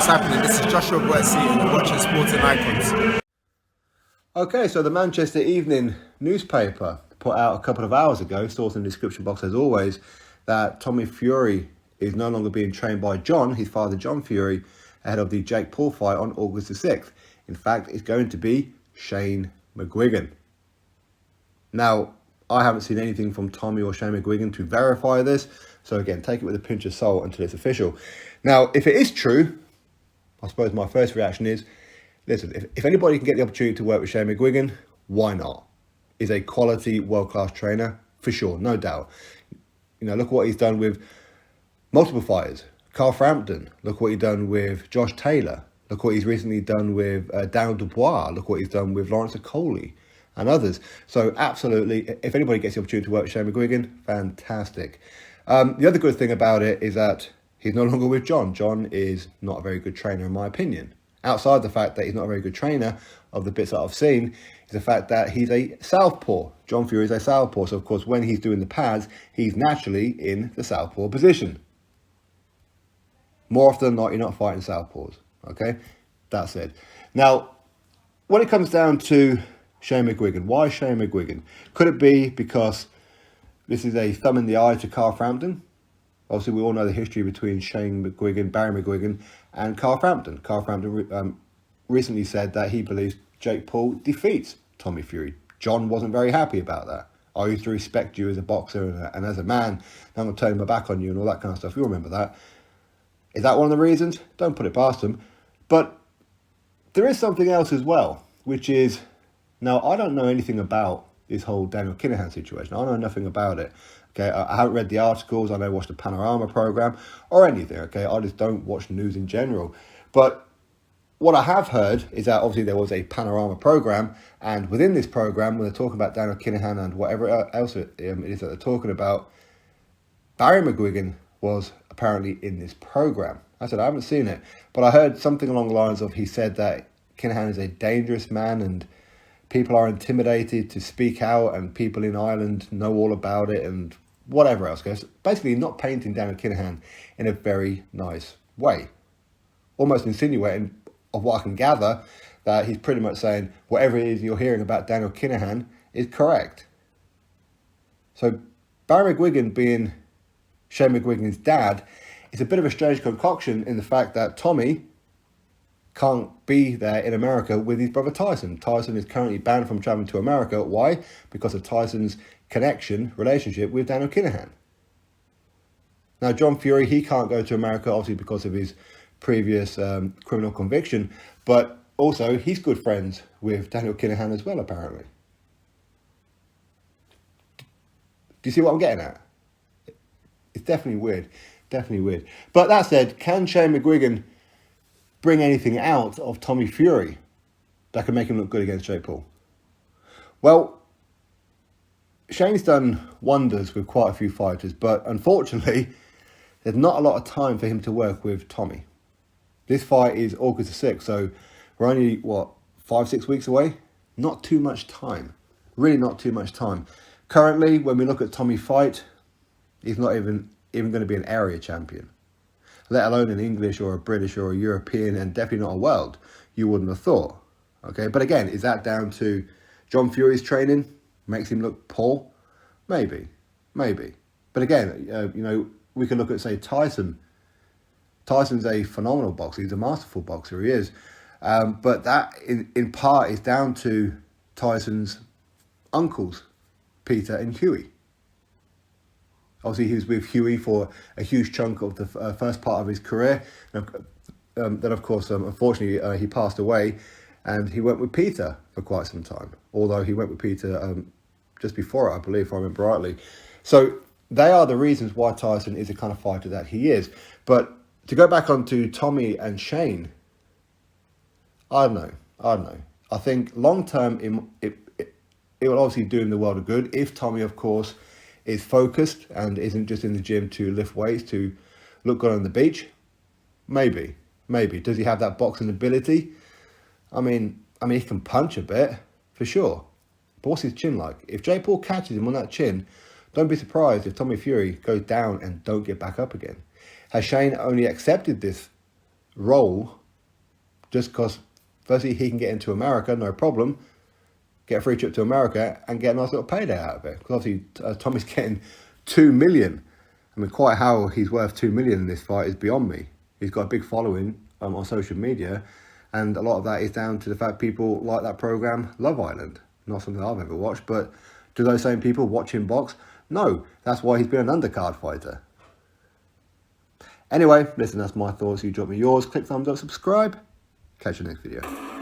happening? This is Joshua Boetsi and you're watching Sporting Icons. Okay, so the Manchester Evening newspaper put out a couple of hours ago, source in the description box as always, that Tommy Fury is no longer being trained by John, his father John Fury, ahead of the Jake Paul fight on August the 6th. In fact, it's going to be Shane McGuigan. Now, I haven't seen anything from Tommy or Shane McGuigan to verify this, so again, take it with a pinch of salt until it's official. Now, if it is true, I suppose my first reaction is, listen, if anybody can get the opportunity to work with Shane McGuigan, why not? He's a quality, world-class trainer, for sure, no doubt. You know, look what he's done with multiple fighters. Carl Frampton, look what he's done with Josh Taylor. Look what he's recently done with Daniel Dubois. Look what he's done with Lawrence Okoli and others. So absolutely, if anybody gets the opportunity to work with Shane McGuigan, fantastic. The other good thing about it is that he's no longer with John. John is not a very good trainer, in my opinion. Outside the fact that he's not a very good trainer, of the bits that I've seen, is the fact that he's a southpaw. John Fury is a southpaw. So, of course, when he's doing the pads, he's naturally in the southpaw position. More often than not, you're not fighting southpaws. Okay? That's it. Now, when it comes down to Shane McGuigan, why Shane McGuigan? Could it be because this is a thumb in the eye to Carl Frampton? Obviously, we all know the history between Shane McGuigan, Barry McGuigan, and Carl Frampton. Carl Frampton recently said that he believes Jake Paul defeats Tommy Fury. John wasn't very happy about that. I used to respect you as a boxer and as a man. Now I'm going to turn my back on you and all that kind of stuff. You'll remember that. Is that one of the reasons? Don't put it past him. But there is something else as well, which is, now I don't know anything about this whole Daniel Kinahan situation. I know nothing about it. Okay, I haven't read the articles. I never watched the Panorama program or anything. Okay, I just don't watch news in general. But what I have heard is that obviously there was a Panorama program, and within this program, when they're talking about Daniel Kinahan and whatever else it is that they're talking about, Barry McGuigan was apparently in this program. I said I haven't seen it, but I heard something along the lines of, he said that Kinahan is a dangerous man and people are intimidated to speak out, and people in Ireland know all about it and whatever else goes. Basically, not painting Daniel Kinahan in a very nice way. Almost insinuating, of what I can gather, that he's pretty much saying whatever it is you're hearing about Daniel Kinahan is correct. So Barry McGuigan being Shane McGuigan's dad is a bit of a strange concoction in the fact that Tommy can't be there in America with his brother Tyson. Tyson is currently banned from traveling to America. Why? Because of Tyson's relationship with Daniel Kinahan. Now, John Fury, he can't go to America, obviously, because of his previous criminal conviction, but also he's good friends with Daniel Kinahan as well, apparently. Do you see what I'm getting at? It's definitely weird. Definitely weird. But that said, can Shane McGuigan bring anything out of Tommy Fury that can make him look good against Jake Paul? Well, Shane's done wonders with quite a few fighters, but unfortunately, there's not a lot of time for him to work with Tommy. This fight is August the 6th, so we're only, 5-6 weeks away? Not too much time. Really not too much time. Currently, when we look at Tommy's fight, he's not even going to be an area champion, let alone an English or a British or a European, and definitely not a world. You wouldn't have thought. Okay, but again, is that down to John Fury's training? Makes him look poor? Maybe. But again, we can look at, say, Tyson. Tyson's a phenomenal boxer. He's a masterful boxer. He is. But that, in part, is down to Tyson's uncles, Peter and Huey. Obviously, he was with Huey for a huge chunk of the first part of his career. Then, of course, unfortunately, he passed away, and he went with Peter for quite some time. Although he went with Peter just before it, I believe, if I remember rightly. So they are the reasons why Tyson is the kind of fighter that he is. But to go back onto Tommy and Shane, I don't know. I think long term, it will obviously do him the world of good if Tommy, of course, is focused and isn't just in the gym to lift weights, to look good on the beach. Maybe. Does he have that boxing ability? I mean, he can punch a bit, for sure. But what's his chin like? If Jake Paul catches him on that chin, don't be surprised if Tommy Fury goes down and don't get back up again. Has Shane only accepted this role just because, firstly, he can get into America, no problem, get a free trip to America and get a nice little payday out of it. Because obviously Tommy's getting 2 million. I mean, quite how he's worth 2 million in this fight is beyond me. He's got a big following on social media, and a lot of that is down to the fact people like that program, Love Island. Not something I've ever watched, but do those same people watch him box? No, that's why he's been an undercard fighter. Anyway, listen, that's my thoughts. You drop me yours, click thumbs up, subscribe. Catch you next video.